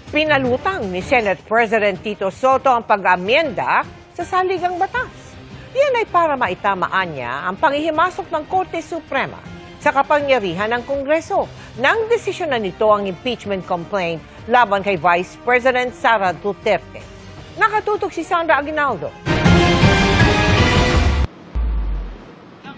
Pinalutang ni Senate President Tito Soto ang pag-amyenda sa saligang batas. Yan ay para maitamaan niya ang panghihimasok ng Korte Suprema sa kapangyarihan ng Kongreso nang desisyon na nito ang impeachment complaint laban kay Vice President Sara Duterte. Nakatutok si Sandra Aguinaldo.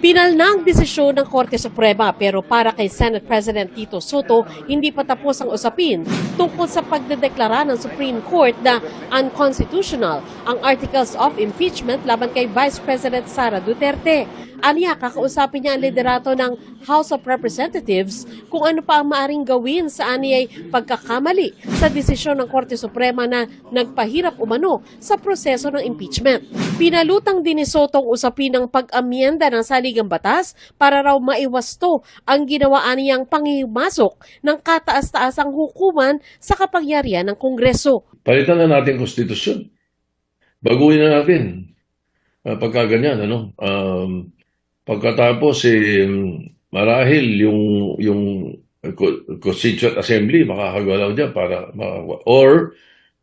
Pinal na ang desisyon ng Korte Suprema pero para kay Senate President Tito Soto, hindi pa tapos ang usapin tungkol sa pagdedeklara ng Supreme Court na unconstitutional ang Articles of Impeachment laban kay Vice President Sara Duterte. Aniya, kakausapin niya ang liderato ng House of Representatives kung ano pa ang maaring gawin sa aniyay pagkakamali sa desisyon ng Korte Suprema na nagpahirap umano sa proseso ng impeachment. Pinalutang din ni Soto ang usapin ng pag-amyenda ng saligang batas para raw maiwasto ang ginawaan niyang panghihimasok ng kataas-taasang hukuman sa kapangyarihan ng Kongreso. Palitan na natin konstitusyon. Baguhin na natin. Pagka ganyan, pagkatapos, marahil yung Constituent Assembly makakagalaw dyan para or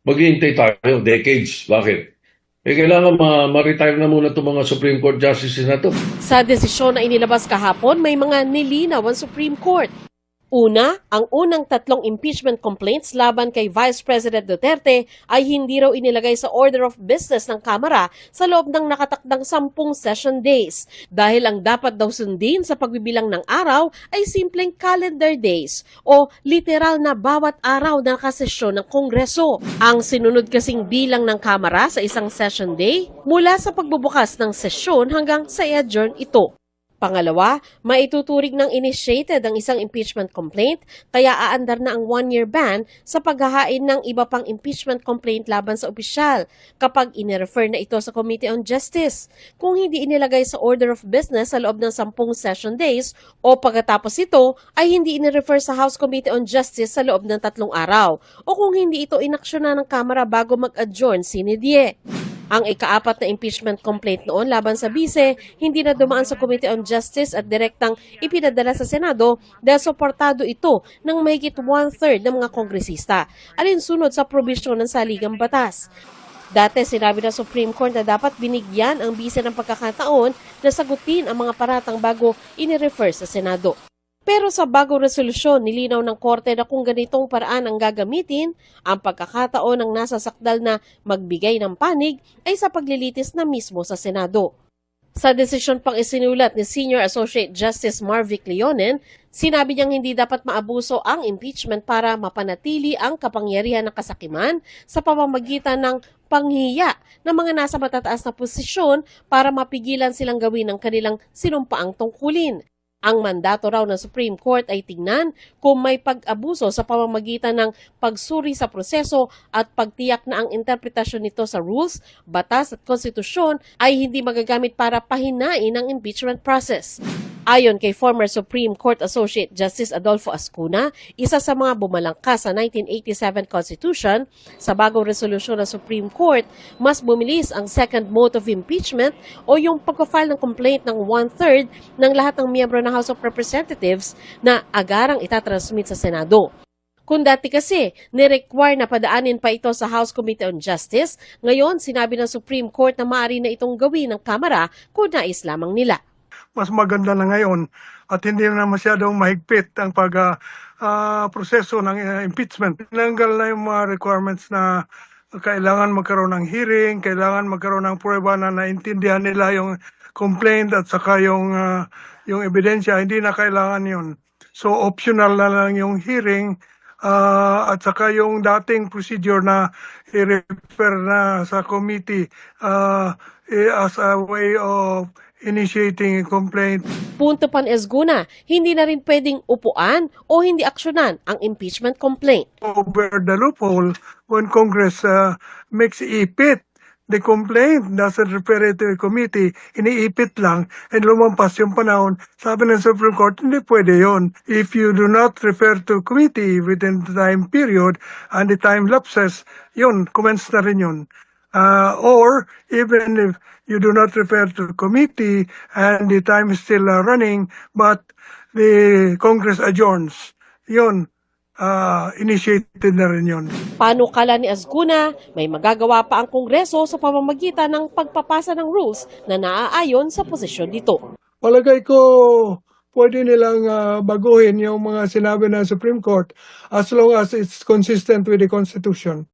maghihintay tayo decades. Bakit? Kailangan ma-retire na muna itong mga Supreme Court Justices na to. Sa desisyon na inilabas kahapon, may mga nilinaw ang Supreme Court. Una, ang unang 3 impeachment complaints laban kay Vice President Duterte ay hindi raw inilagay sa order of business ng Kamara sa loob ng nakatakdang 10 session days dahil ang dapat daw sundin sa pagbibilang ng araw ay simpleng calendar days o literal na bawat araw na nakasesyon ng Kongreso. Ang sinunod kasing bilang ng Kamara sa isang session day mula sa pagbubukas ng sesyon hanggang sa i-adjourn ito. Pangalawa, maituturing ng initiated ang isang impeachment complaint kaya aandar na ang 1-year ban sa paghahain ng iba pang impeachment complaint laban sa opisyal kapag inirefer na ito sa Committee on Justice. Kung hindi inilagay sa order of business sa loob ng 10 session days o pagkatapos ito ay hindi inirefer sa House Committee on Justice sa loob ng 3 araw o kung hindi ito inaksyonan ng Kamara bago mag-adjourn sine die. Ang ika-4 na impeachment complaint noon laban sa bise, hindi na dumaan sa Committee on Justice at direktang ipinadala sa Senado dahil suportado ito ng mahigit 1/3 ng mga kongresista, alinsunod sa probisyon ng saligang batas. Dati sinabi ng Supreme Court na dapat binigyan ang bise ng pagkakataon na sagutin ang mga paratang bago inirefer sa Senado. Pero sa bagong resolusyon, nilinaw ng Korte na kung ganitong paraan ang gagamitin, ang pagkakataon ng nasa sakdal na magbigay ng panig ay sa paglilitis na mismo sa Senado. Sa desisyon pang isinulat ni Senior Associate Justice Marvic Leonen, sinabi niyang hindi dapat maabuso ang impeachment para mapanatili ang kapangyarihan ng kasakiman sa pamamagitan ng panghiya ng mga nasa matataas na posisyon para mapigilan silang gawin ang kanilang sinumpaang tungkulin. Ang mandato raw ng Supreme Court ay tingnan kung may pag-abuso sa pamamagitan ng pagsuri sa proseso at pagtiyak na ang interpretasyon nito sa rules, batas at konstitusyon ay hindi magagamit para pahinain ang impeachment process. Ayon kay former Supreme Court Associate Justice Adolfo Ascuna, isa sa mga bumalangkas sa 1987 Constitution, sa bagong resolusyon ng Supreme Court, mas bumilis ang second mode of impeachment o yung pagpa-file ng complaint ng 1/3 ng lahat ng miyembro ng House of Representatives na agarang itatransmit sa Senado. Kung dati kasi, ni-require na padaanin pa ito sa House Committee on Justice, ngayon sinabi ng Supreme Court na maaari na itong gawin ng Kamara kung nais lamang nila. Mas maganda na ngayon at hindi na masyadong mahigpit ang proseso ng impeachment. Tinanggal na yung mga requirements na kailangan magkaroon ng hearing, kailangan magkaroon ng prueba na naintindihan nila yung complaint at saka yung ebidensya. Hindi na kailangan yun. So optional na lang yung hearing at saka yung dating procedure na i-refer na sa committee as a way of initiating a complaint. Punto pa ni Ascuna, hindi na rin pwedeng upuan o hindi aksyonan ang impeachment complaint. Over the loophole when Congress makes ipit the complaint, doesn't refer it to a committee, iniipit lang, and lumampas yung panahon. Sabi ng Supreme Court, hindi pwede yon. If you do not refer to committee within the time period and the time lapses, yun, commence na rin yun. Or even if you do not refer to committee and the time is still running, but the Congress adjourns, yun, initiated na rin yun. Panukala ni Azcuna, may magagawa pa ang Kongreso sa pamamagitan ng pagpapasa ng rules na naaayon sa posisyon nito. Palagay ko, pwede nilang baguhin yung mga sinabi ng Supreme Court as long as it's consistent with the Constitution.